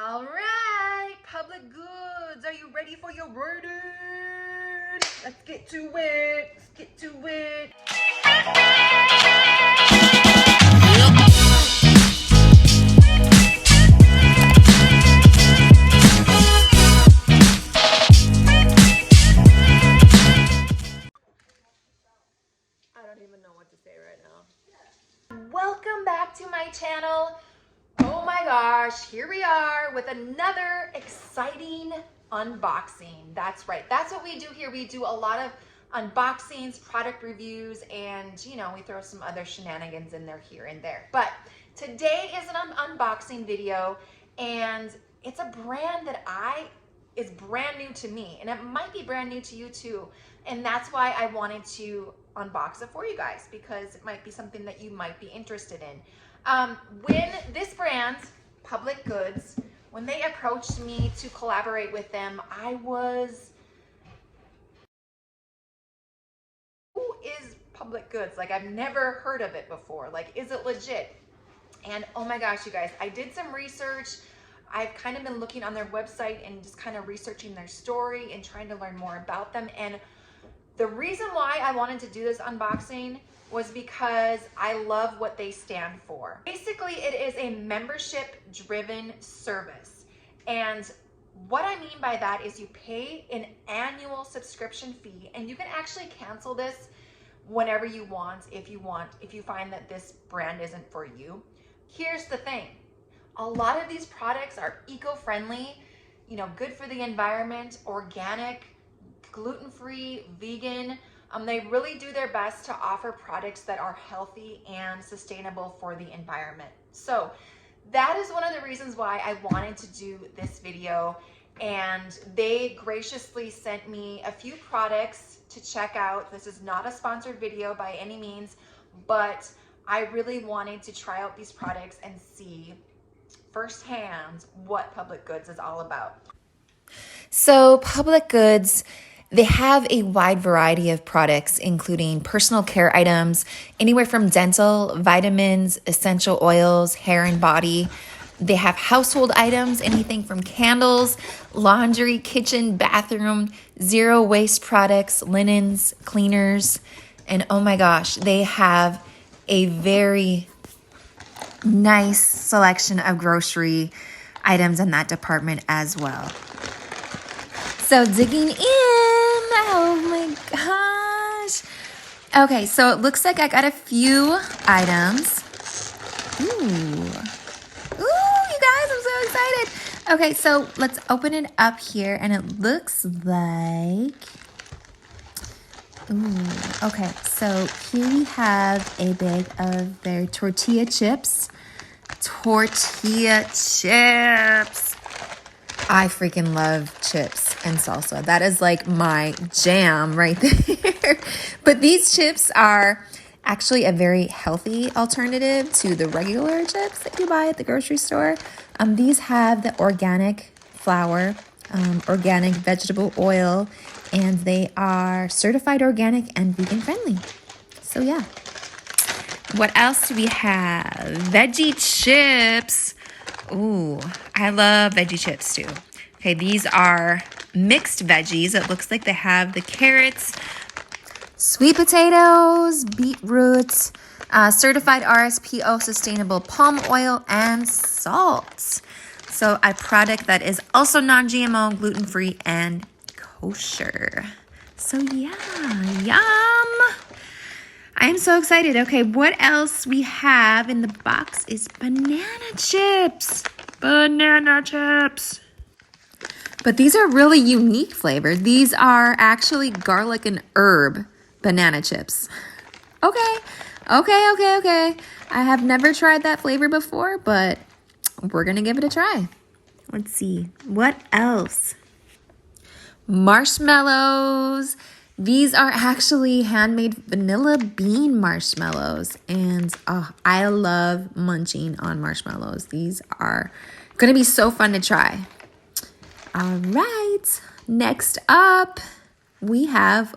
All right, public goods, are you ready for your wording? Let's get to it. Let's get to it. I don't even know what to say right now. Welcome back to my channel. Oh my gosh, here we are with another exciting unboxing. That's right, that's what we do here. We do a lot of unboxings, product reviews, and we throw some other shenanigans in there here and there. But today is an unboxing video, and it's a brand that is brand new to me, and it might be brand new to you too. And that's why I wanted to unbox it for you guys, because it might be something that you might be interested in. When this brand, Public Goods, when they approached me to collaborate with them, I was, who is Public Goods? Like, I've never heard of it before. Like, is it legit? And oh my gosh, you guys, I did some research. I've kind of been looking on their website and just kind of researching their story and trying to learn more about them. And the reason why I wanted to do this unboxing was because I love what they stand for. Basically, it is a membership-driven service. And what I mean by that is you pay an annual subscription fee, and you can actually cancel this whenever you want, if you find that this brand isn't for you. Here's the thing. A lot of these products are eco-friendly, good for the environment, organic, gluten-free, vegan. They really do their best to offer products that are healthy and sustainable for the environment. So that is one of the reasons why I wanted to do this video. And they graciously sent me a few products to check out. This is not a sponsored video by any means, but I really wanted to try out these products and see firsthand what Public Goods is all about. So Public Goods, they have a wide variety of products, including personal care items, anywhere from dental, vitamins, essential oils, hair and body. They have household items, anything from candles, laundry, kitchen, bathroom, zero waste products, linens, cleaners. And oh my gosh, they have a very nice selection of grocery items in that department as well. So digging in, oh my gosh. Okay, so it looks like I got a few items. Ooh, you guys, I'm so excited. Okay, so let's open it up here, and it looks like, okay, so here we have a bag of their Tortilla Chips. Tortilla Chips. I freaking love chips and salsa. That is like my jam right there. But these chips are actually a very healthy alternative to the regular chips that you buy at the grocery store. These have the organic flour, organic vegetable oil, and they are certified organic and vegan friendly. So yeah. What else do we have? Veggie Chips. Ooh, I love Veggie Chips too. Okay, these are mixed veggies. It looks like they have the carrots, sweet potatoes, beetroots, certified RSPO sustainable palm oil, and salt. So a product that is also non-GMO, gluten-free, and kosher. So yeah, yum. I'm so excited. Okay, what else we have in the box is banana chips. Banana chips. But these are really unique flavors. These are actually garlic and herb banana chips. Okay. I have never tried that flavor before, but we're going to give it a try. Let's see. What else? Marshmallows. These are actually handmade vanilla bean marshmallows, and I love munching on marshmallows. These are going to be so fun to try. All right, next up we have,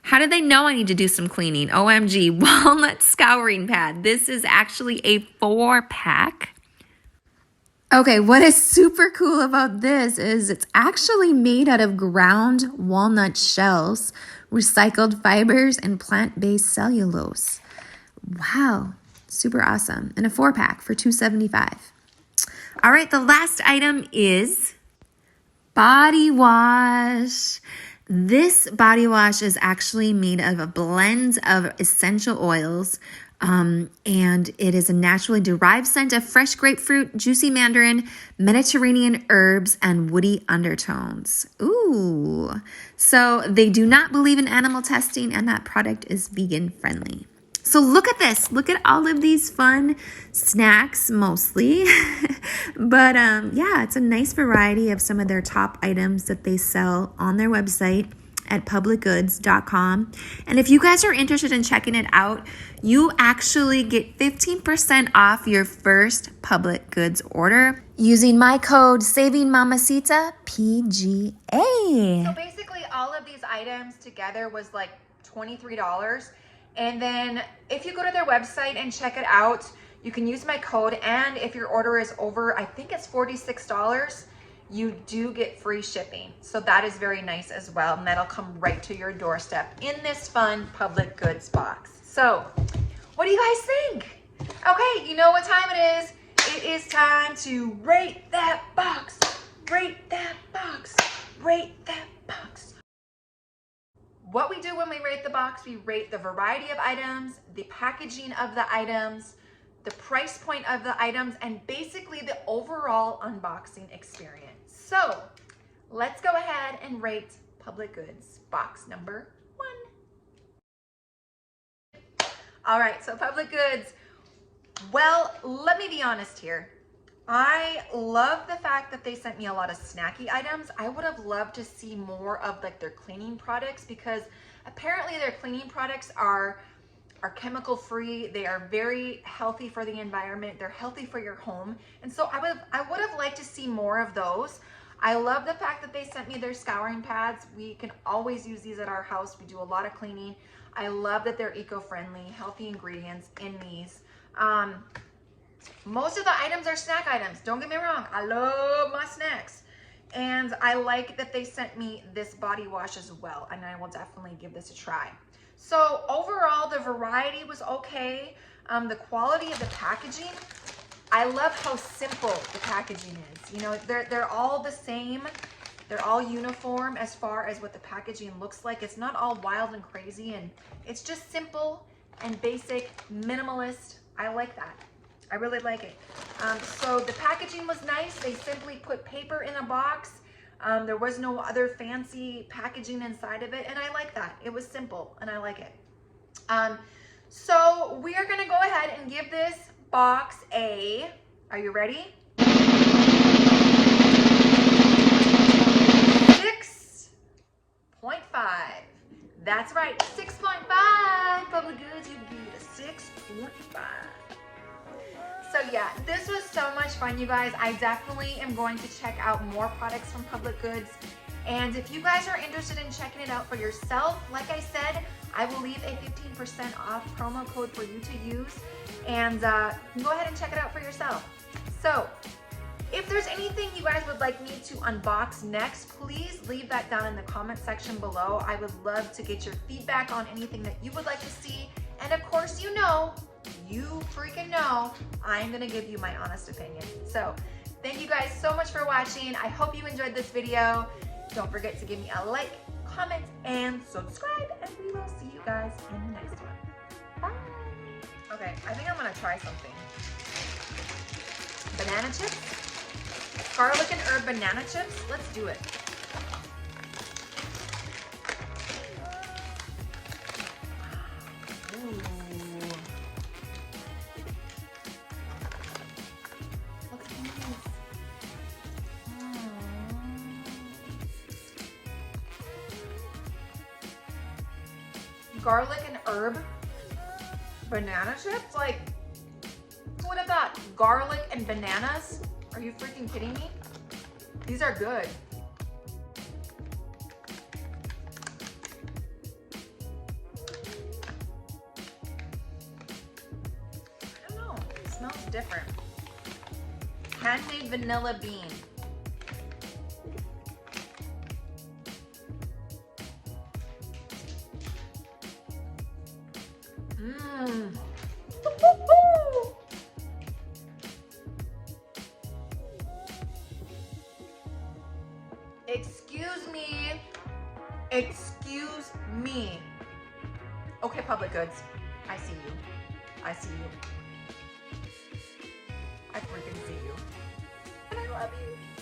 how did they know I need to do some cleaning? OMG, Walnut Scouring Pad. This is actually a 4-pack. Okay, what is super cool about this is it's actually made out of ground walnut shells, recycled fibers, and plant-based cellulose. Wow, super awesome. And a 4-pack for $2.75. All right, the last item is body wash. This body wash is actually made of a blend of essential oils, and it is a naturally derived scent of fresh grapefruit, juicy mandarin, Mediterranean herbs, and woody undertones. Ooh. So they do not believe in animal testing, and that product is vegan friendly. So look at this. Look at all of these fun snacks mostly. But yeah, it's a nice variety of some of their top items that they sell on their website at publicgoods.com. And if you guys are interested in checking it out, you actually get 15% off your first Public Goods order using my code SAVINGMAMACITA PGA. So basically all of these items together was like $23. And then if you go to their website and check it out, you can use my code. And if your order is over, I think it's $46, you do get free shipping. So that is very nice as well. And that'll come right to your doorstep in this fun Public Goods box. So what do you guys think? Okay, you know what time it is. It is time to rate that box, rate that box, rate that box. What we do when we rate the box, we rate the variety of items, the packaging of the items, the price point of the items, and basically the overall unboxing experience. So let's go ahead and rate Public Goods box number 1. All right, so Public Goods, well, let me be honest here. I love the fact that they sent me a lot of snacky items. I would have loved to see more of like their cleaning products, because apparently their cleaning products are chemical free. They are very healthy for the environment. They're healthy for your home. And so I would have liked to see more of those. I love the fact that they sent me their scouring pads. We can always use these at our house. We do a lot of cleaning. I love that they're eco-friendly, healthy ingredients in these. Most of the items are snack items. Don't get me wrong. I love my snacks. And I like that they sent me this body wash as well. And I will definitely give this a try. So overall, the variety was okay. The quality of the packaging, I love how simple the packaging is. You know, they're all the same. They're all uniform as far as what the packaging looks like. It's not all wild and crazy, and it's just simple and basic, minimalist. I like that. I really like it. So the packaging was nice. They simply put paper in a box. There was no other fancy packaging inside of it, and I like that. It was simple, and I like it. So we are gonna go ahead and give this box a, are you ready? 6.5. That's right, 6.5. Public Goods, you get a 6.5. So yeah, this was so much fun, you guys. I definitely am going to check out more products from Public Goods. And if you guys are interested in checking it out for yourself, like I said, I will leave a 15% off promo code for you to use. And you can go ahead and check it out for yourself. So if there's anything you guys would like me to unbox next, please leave that down in the comment section below. I would love to get your feedback on anything that you would like to see. And of course, you freaking know, I'm gonna give you my honest opinion. So thank you guys so much for watching. I hope you enjoyed this video. Don't forget to give me a like, comment, and subscribe, and we will see you guys in the next one. Bye. Okay, I think I'm gonna try something. Banana chips? Garlic and herb banana chips? Let's do it. Ooh. Look at these. Garlic and herb banana chips? Like, who would have thought? Garlic and bananas? Are you freaking kidding me? These are good. I don't know, it smells different. Handmade vanilla bean. Mmm. Excuse me. Excuse me. Okay, Public Goods. I see you. I see you. I freaking see you. And I love you.